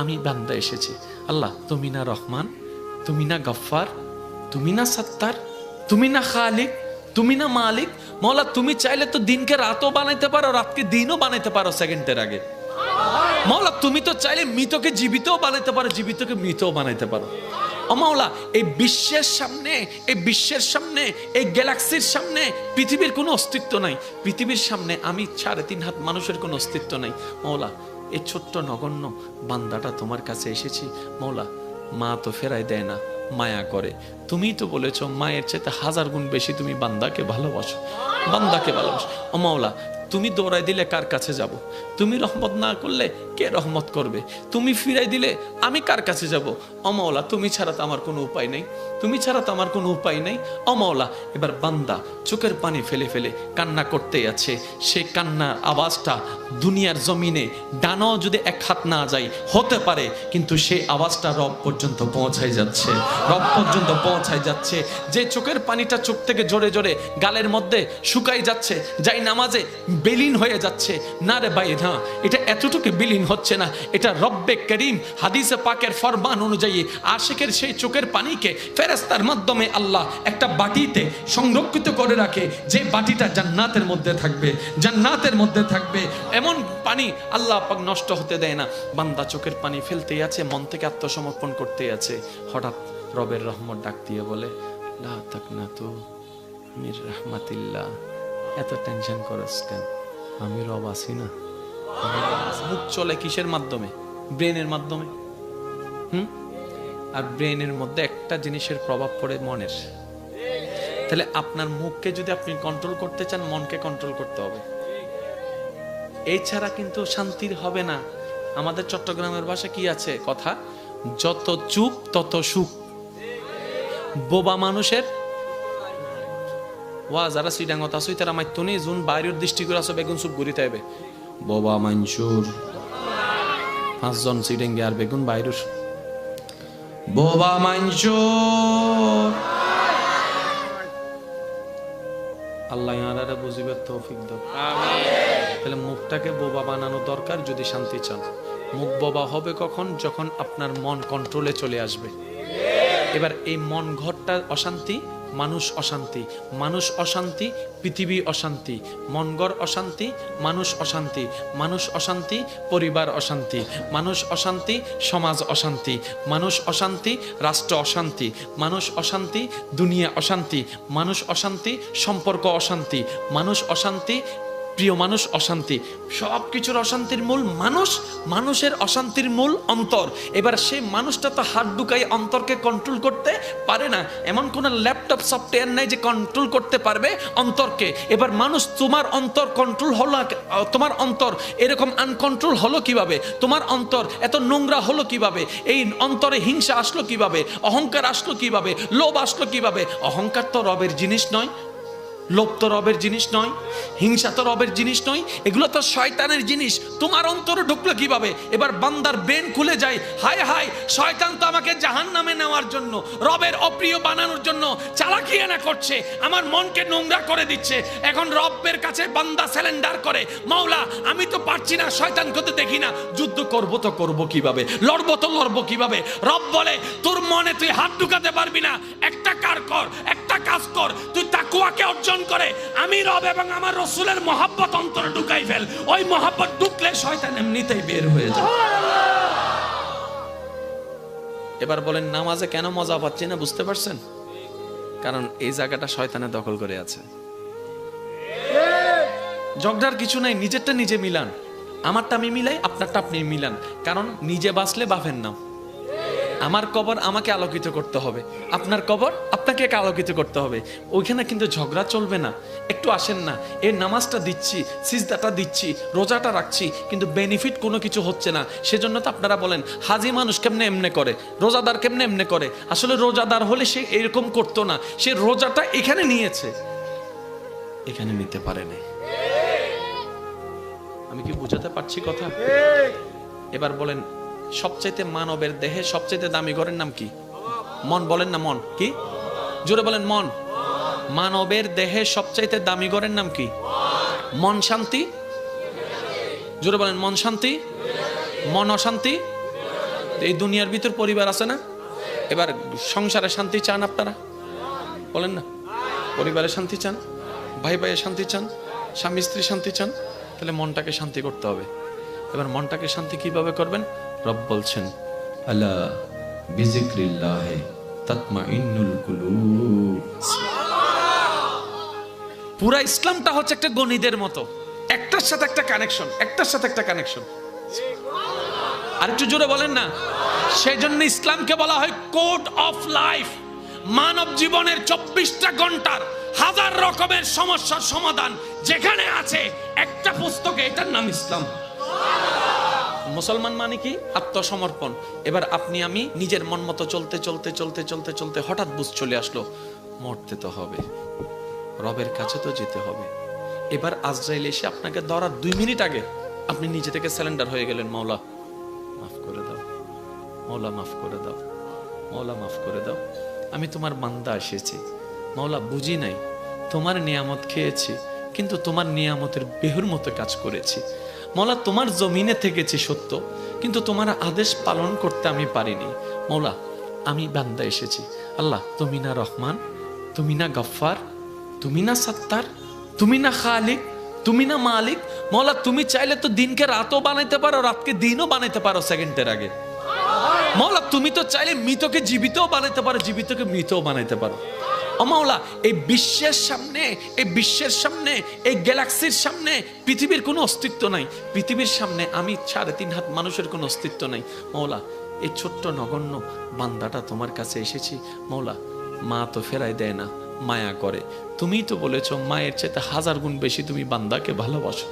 আমি বান্দা এসেছি। আল্লাহ তুমি না রহমান, তুমি না গফফার, তুমি না সত্তার, তুমি না খালিক, তুমি না মালিক। মৌলা তুমি চাইলে তো দিনকে রাতও বানাইতে পারো, রাতকে দিনও বানাইতে পারো সেকেন্ডের আগে। মৌলা তুমি তো চাইলে মৃতকে জীবিতও বানাইতে পারো, জীবিতকে মৃতও বানাইতে পারো। ও মাওলা, এই বিশ্বের সামনে, এই বিশ্বের সামনে, এই গ্যালাক্সির সামনে পৃথিবীর কোনো অস্তিত্ব নাই। পৃথিবীর সামনে আমি 3.5 হাত মানুষের কোনো অস্তিত্ব নাই। মৌলা এই ছোট্ট নগণ্য বান্দাটা তোমার কাছে এসেছি। মৌলা মা তো ফেরাই দেয় না, মায়া করে। তুমিই তো বলেছো মায়ের চাইতে 1000 গুণ বেশি তুমি বান্দাকে ভালোবাসো, বান্দাকে ভালোবাসো। ও মাওলা তুমি দৌড়াই দিলে কার কাছে যাব? তুমি রহমত না করলে কে রহমত করবে? তুমি ফিরাই দিলে আমি কার কাছে যাব? ও মাওলা তুমি ছাড়া তো আমার কোনো উপায় নেই, তুমি ছাড়া তো আমার কোনো উপায় নেই। ও মাওলা এবার বান্দা চোখের পানি ফেলে ফেলে কান্না করতেই আছে। সেই কান্নার আওয়াজটা দুনিয়ার জমিনে ডানাও যদি 1 হাত না যায় হতে পারে, কিন্তু সেই আওয়াজটা রব পর্যন্ত পৌঁছাই যাচ্ছে, রব পর্যন্ত পৌঁছাই যাচ্ছে। যে চোখের পানিটা চোখ থেকে জোরে জোরে গালের মধ্যে শুকাই যাচ্ছে, যাই নামাজে বিলীন হয়ে যাচ্ছে। না রে ভাই, না, এটা এতটুকু বিলীন হচ্ছে না, এটা রব্বে করিম হাদিসে পাকের ফরমান অনুযায়ী আশিকের সেই চোখের পানিকে ফেরেশতার মাধ্যমে আল্লাহ একটা বাটিতে সংরক্ষিত করে রাখে, যে বাটিটা জান্নাতের মধ্যে থাকবে, জান্নাতের মধ্যে থাকবে। এমন পানি আল্লাহ পাক নষ্ট হতে দেয় না। বান্দা চোখের পানি ফেলতেই আছে, মন থেকে আত্মসমর্পণ করতেই আছে। হঠাৎ রবের রহমত ডাক দিয়ে বলে, লা তাকনাতু মির রাহমাতিল্লাহ। এত টেনশন করস কেন? আমি রব আছি না। মুখ চলে কিসের মাধ্যমে? ব্রেনের মাধ্যমে। আর ব্রেনের মধ্যে একটা জিনিসের প্রভাব পড়ে মনের। তাহলে আপনার মুখকে যদি আপনি কন্ট্রোল করতে চান, মনকে কন্ট্রোল করতে হবে। এই ছাড়া কিন্তু শান্তির হবে না। আমাদের চট্টগ্রামের ভাষা কি আছে কথা, যত চুপ তত সুখ। বোবা মানুষের ওয়া যারা সিডাঙ্গত আসুই তারা মাইতুনি জুন বাইরের দৃষ্টি করে আসো বেগুন সুপ ঘুরিতে হবে। বোবা মানসুর 5 জন সিডেঙ্গে আর বেগুন বাইরের বোবা মানসুর। আল্লাহ ইয়ারারে বুঝিবার তৌফিক দাও। আমিন। তাহলে মুখটাকে বোবা বানানো দরকার যদি শান্তি চান। মুখ বোবা হবে কখন? যখন আপনার মন কন্ট্রোলে চলে আসবে। এবার এই মন ঘরটা অশান্তি, মানুষ অশান্তি, মানুষ অশান্তি, পৃথিবী অশান্তি, মনগড় অশান্তি, মানুষ অশান্তি, মানুষ অশান্তি, পরিবার অশান্তি, মানুষ অশান্তি, সমাজ অশান্তি, মানুষ অশান্তি, রাষ্ট্র অশান্তি, মানুষ অশান্তি, দুনিয়া অশান্তি, মানুষ অশান্তি, সম্পর্ক অশান্তি, মানুষ অশান্তি, প্রিয় মানুষ অশান্তি। সব কিছুর অশান্তির মূল মানুষ, মানুষের অশান্তির মূল অন্তর। এবার সেই মানুষটা তো হাত ঢুকাই অন্তরকে কন্ট্রোল করতে পারে না। এমন কোন ল্যাপটপ সফটওয়্যার নাই যে কন্ট্রোল করতে পারবে অন্তরকে। এবার মানুষ, তোমার অন্তর কন্ট্রোল হলো, তোমার অন্তর এরকম আনকন্ট্রোল হলো কিভাবে? তোমার অন্তর এত নোংরা হলো কিভাবে? এই অন্তরে হিংসা আসলো কিভাবে? অহংকার আসলো কিভাবে? লোভ আসলো কিভাবে? অহংকার তো রবের জিনিস নয়, লোভ তো রবের জিনিস নয়, হিংসা তো রবের জিনিস নয়, এগুলো তো শয়তানের জিনিস। তোমার অন্তরে ঢুকলো কিভাবে? এবার বান্দার ব্রেন খুলে যায়, হায় হায়, শয়তান তো আমাকে জাহান্নামে নেওয়ার জন্য, রবের অপ্রিয় বানানোর জন্য চালাকিয়ানা করছে, আমার মনকে নোংরা করে দিচ্ছে। এখন রবের কাছে বান্দা স্যালেন্ডার করে, মাওলা আমি তো পারছি না, শয়তানকে তো দেখি না, যুদ্ধ করব তো করব কিভাবে, লড়বো তো লড়বো কিভাবে? রব বলে, তোর মনে তুই হাত ঢুকাতে পারবি না, একটা কাজ কর, তুই তাকওয়াকে অর্জন করে আমি রব এবং আমার রাসূলের মহব্বত অন্তরে ঢুকাই ফেল। ওই মহব্বত ঢুকলে শয়তান এমনিতেই বের হয়ে যায়। এবার বলেন নামাজে কেন মজা পাচ্ছি না? বুঝতে পারছেন? কারণ এই জায়গাটা শয়তানে দখল করে আছে। ঝগড়ার কিছু নাই, নিজেরটা নিজে মিলান, আমারটা আমি মিলাই, আপনারটা আপনি মিলান। কারণ নিজে বাঁচলে বাপের নাম। আমার কবর আমাকে আলোকিত করতে হবে, আপনার কবর আপনাকে আলোকিত করতে হবে। ওইখানে কিন্তু ঝগড়া চলবে না। একটু আসেন না, এই নামাজটা দিচ্ছি, সিজদাটা দিচ্ছি, রোজাটা রাখছি, কিন্তু বেনিফিট কোনো কিছু হচ্ছে না। সেজন্য তো আপনারা বলেন হাজি মানুষ কেমনে এমনে করে, রোজাদার কেমনে এমনে করে। আসলে রোজাদার হলে সে এরকম করতো না, সে রোজাটা এখানে নিয়েছে, এখানে নিতে পারে না। আমি কি বুঝাতে পারছি কথা? এবার বলেন সবচাইতে মানবের দেহে সবচাইতে দামি ঘরের নাম কি? মন। বলেন না মন কি? জোরে বলেন মন। মানবের দেহে সবচাইতে দামি ঘরের নাম কি? মন শান্তি। জোরে বলেন মন শান্তি। মন অশান্তি এই দুনিয়ার ভিতর পরিবার আছে না? এবার সংসারে শান্তি চান আপনারা? বলেন না, পরিবারে শান্তি চান, ভাই ভাইয়ে শান্তি চান, স্বামী স্ত্রী শান্তি চান, তাহলে মনটাকে শান্তি করতে হবে। এবার মনটাকে শান্তি কিভাবে করবেন? রব বলছেন, আলা বিজিক্রিল্লাহি তাতমাইন্নুল কুলুব। পুরা ইসলামটা হচ্ছে একটা গণিতের মতো, একটার সাথে একটা কানেকশন, একটার সাথে একটা কানেকশন। আর একটু জোরে বলেন না। সেই জন্য ইসলামকে বলা হয় কোড অফ লাইফ। মানব জীবনের 24টা ঘন্টার হাজার রকমের সমস্যার সমাধান যেখানে আছে একটা পুস্তকে, এটার নাম ইসলাম। মুসলমান মানে কি? আত্মসমর্পণ। এবার আপনি আমি নিজের মন মতো চলতে চলতে চলতে চলতে চলতে হঠাৎ বুঝ চলে আসলো, মরতে তো হবে, রবের কাছে তো যেতে হবে। এবার আজরাইল এসে আপনাকে ধরার 2 মিনিট আগে আপনি নিজে থেকে সারেন্ডার হয়ে গেলেন, মাওলা মাফ করে দাও, মাওলা মাফ করে দাও, মাওলা মাফ করে দাও, আমি তোমার বান্দা এসেছি, মাওলা বুঝি নাই, তোমার নিয়ামত খেয়েছি কিন্তু তোমার নিয়ামতের বেহুর মতো কাজ করেছি, মাওলা তোমার জমিনে থেকেছি সত্য কিন্তু তোমার আদেশ পালন করতে আমি পারিনি, মাওলা আমি বান্দা এসেছি। আল্লাহ তুমি না রহমান, তুমি না গফফার, তুমি না সত্তার, তুমি না খালিক, তুমি না মালিক, মাওলা তুমি চাইলে তো দিনকে রাতও বানাইতে পারো, রাতকে দিনও বানাইতে পারো সেকেন্ডের আগে। মাওলা তুমি তো চাইলে মৃতকে জীবিতও বানাইতে পারো, জীবিতকে মৃতও বানাইতে পারো। ও মাওলা এই বিশ্বের সামনে, এই বিশ্বের সামনে, এই গ্যালাক্সির সামনে পৃথিবীর কোনো অস্তিত্ব নাই, পৃথিবীর সামনে আমি 3.5 হাত মানুষের কোনো অস্তিত্ব নাই। মাওলা এই ছোট্ট নগণ্য বান্দাটা তোমার কাছে এসেছি, মাওলা মা তো ফেরাই দেয় না, মায়া করে। তুমিই তো বলেছো মায়ের চাইতে 1000 গুণ বেশি তুমি বান্দাকে ভালোবাসো,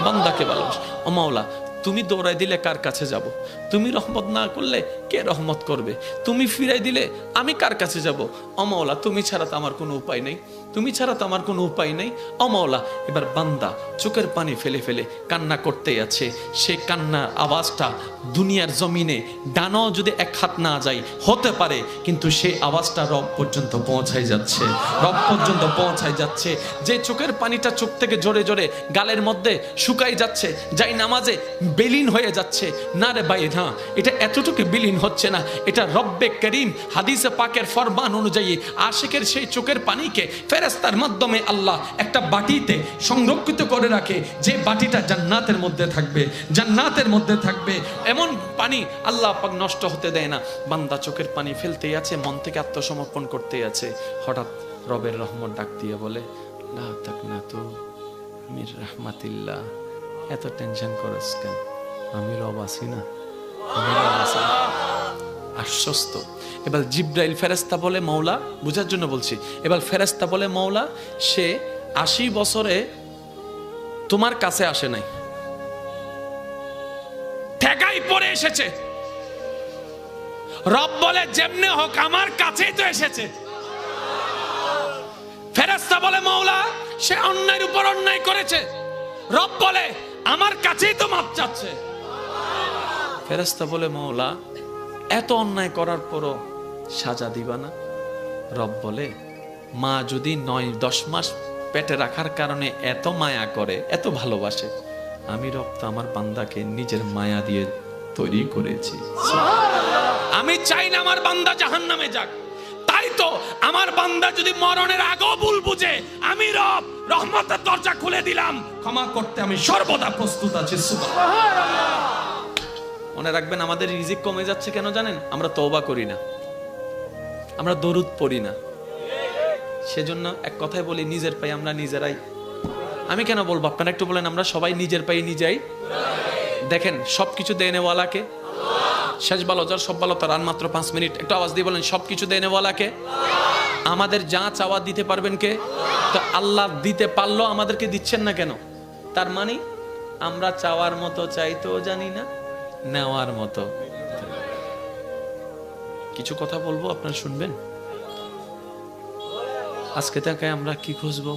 বান্দাকে ভালোবাসো। ও মাওলা তুমি দৌড়াই দিলে কার কাছে যাব? তুমি রহমত না করলে কে রহমত করবে? তুমি ফিরাই দিলে আমি কার কাছে যাব? ও মাওলা তুমি ছাড়া তো আমার কোনো উপায় নেই, তুমি ছাড়া তো আমার কোনো উপায় নেই। ও মাওলা এবার বান্দা চোখের পানি ফেলে ফেলে কান্না করতেই আছে। সেই কান্নার আওয়াজটা দুনিয়ার জমিনে ডানাও যদি 1 হাত না যায় হতে পারে, কিন্তু সেই আওয়াজটা রব পর্যন্ত পৌঁছাই যাচ্ছে, রব পর্যন্ত পৌঁছাই যাচ্ছে। যে চোখের পানিটা চোখ থেকে জোরে জোরে গালের মধ্যে শুকাই যাচ্ছে, যাই নামাজে বিলীন হয়ে যাচ্ছে, না রে ভাই না, এটা এতটুকু বিলীন হচ্ছে না, এটা রব্বে করিম হাদিসে পাকের ফরমান অনুযায়ী আশিকের সেই চোখের পানিকে ফেরেশতার মাধ্যমে আল্লাহ একটা বাটিতে সংরক্ষিত করে রাখে, যে বাটিটা জান্নাতের মধ্যে থাকবে, জান্নাতের মধ্যে থাকবে। এমন পানি আল্লাহ পাক নষ্ট হতে দেয় না। বান্দা চোখের পানি ফেলতেই আছে, মন থেকে আত্মসমর্পণ করতেই আছে। হঠাৎ রবের রহমত ডাক দিয়ে বলে, লা তাকনাতু মির রাহমাতিল্লাহ। এত টেনশন করছ কেন? আমি রব আছি না, আমি রব আছি। আশ্বস্ত। এবার জিব্রাইল ফেরেশতা বলে, মওলা বুঝার জন্য বলছি, এবার ফেরেশতা বলে, মওলা সে 80 বছরে তোমার কাছে আসে নাই, ঠেকাই পড়ে এসেছে। রব বলে যেমনে হোক আমার কাছেই তো এসেছে। ফেরেশতা বলে, মওলা সে অন্যায়ের উপর অন্যায় করেছে। রব বলে আমার কাছেই তো মাপ চাচ্ছে। ফেরেশতা বলে, মওলা এত অন্যায় করার পরও সাজা দিবা না? রব বলে, মা যদি 9-10 মাস পেটে রাখার কারণে এত মায়া করে, এত ভালোবাসে, আমি রব তো আমার বান্দাকে নিজের মায়া দিয়ে তৈরি করেছি। আমি চাই না আমার বান্দা জাহান্নামে যাক, তাই তো আমার বান্দা যদি মরণের আগেও ভুল বুঝে, আমি রব রহমতের দরজা খুলে দিলাম, ক্ষমা করতে আমি সর্বদা প্রস্তুত আছি। সুবহানাল্লাহ। মনে রাখবেন আমাদের রিজিক কমে যাচ্ছে কেন জানেন? আমরা তওবা করি না, আমরা দরুদ পড়ি না। সেজন্য এক কথায় বলি, নিজের পায়ে আমরা নিজেরাই। আমি কেন বলবো, আপনারা একটু বলেন, আমরা সবাই নিজের পায়ে নিজেই। দেখেন সবকিছু দেনেওয়ালাকে, শেষ ভালো যার সব ভালো তার, আর মাত্র 5 মিনিট। একটু আওয়াজ দিয়ে বলেন, সবকিছু দেনেওয়ালাকে। আমাদের যা চাওয়া দিতে পারবেন কে? তো আল্লাহ দিতে পারলো, আমাদেরকে দিচ্ছেন না কেন? তার মানে আমরা চাওয়ার মতো চাইতেও জানি না, নেওয়ার মতো। কিছু কথা বলবো, আপনারা শুনবেন। আজকে থেকে আমরা কি খুঁজবো?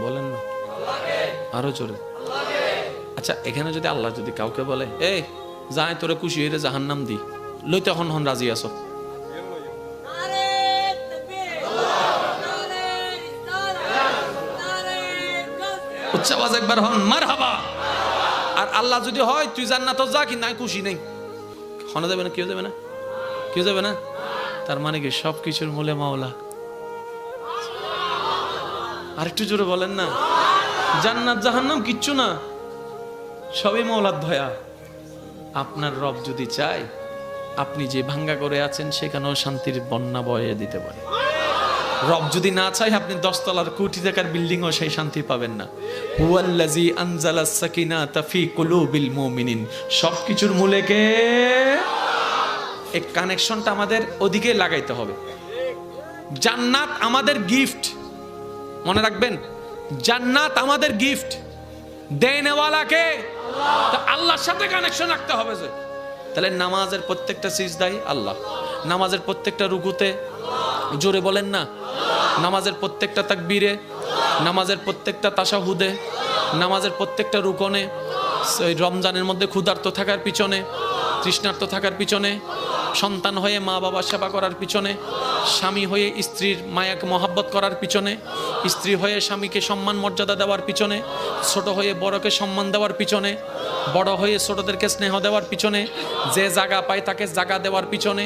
বলেন না, আরো জোরে। আচ্ছা এখানে যদি আল্লাহ যদি কাউকে বলে, এই যাই তোরে খুশি হইরে জাহান্নাম দি, লইতে হন হন রাজি আছো? উচ্চ আওয়াজ একবার হন মারহাবা। আর আল্লাহ যদি হয় তুই জান্নাত যা, কি নাই খুশি নেই, শোনা যাবে না? কেউ যাবে না? কেউ যাবে না? তার মানে কি সব কিছুর মূলে মাওলা? আরেকটু জোরে বলেন না। জান্নাত জাহান্নাম কিচ্ছু না, সবই মাওলার দয়া। আপনার রব যদি চায়, আপনি যে ভাঙ্গা করে আছেন সেখানেও শান্তির বন্যা বয়ে দিতে পারে। রব যদি না চায়, আপনি 10 তলার কোটি টাকার বিল্ডিং ও সেই শান্তি পাবেন না। হুয়াল্লাযী আনজালাস সাকিনাতা ফি কুলুবিল মুমিনিন। সবকিছুর মূলে কে? এই কানেকশনটা আমাদের ওদিকে লাগাইতে হবে। জান্নাত আমাদের গিফট, মনে রাখবেন, জান্নাত আমাদের গিফট। দেনেওয়ালা কে? আল্লাহ। আল্লাহর সাথে কানেকশন রাখতে হবে। যে তাহলে নামাজের প্রত্যেকটা সিজদাই আল্লাহ, নামাজের প্রত্যেকটা রুকুতে, জোরে বলেন না, নামাজের প্রত্যেকটা তাকবীরে, নামাজের প্রত্যেকটা তাশাহুদে, নামাজের প্রত্যেকটা রুকনে, রমজানের মধ্যে ক্ষুধার্ত থাকার পিছনে, তৃষ্ণার্ত থাকার পিছনে, সন্তান হয়ে মা বাবার সেবা করার পিছনে, স্বামী হয়ে স্ত্রীর মায়াকে মহাব্বত করার পিছনে, স্ত্রী হয়ে স্বামীকে সম্মান মর্যাদা দেওয়ার পিছনে, ছোট হয়ে বড়কে সম্মান দেওয়ার পিছনে, বড় হয়ে ছোটদেরকে স্নেহ দেওয়ার পিছনে, যে জায়গা পায় তাকে জায়গা দেওয়ার পিছনে,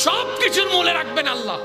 সব কিছুর মূলে রাখবেন আল্লাহ।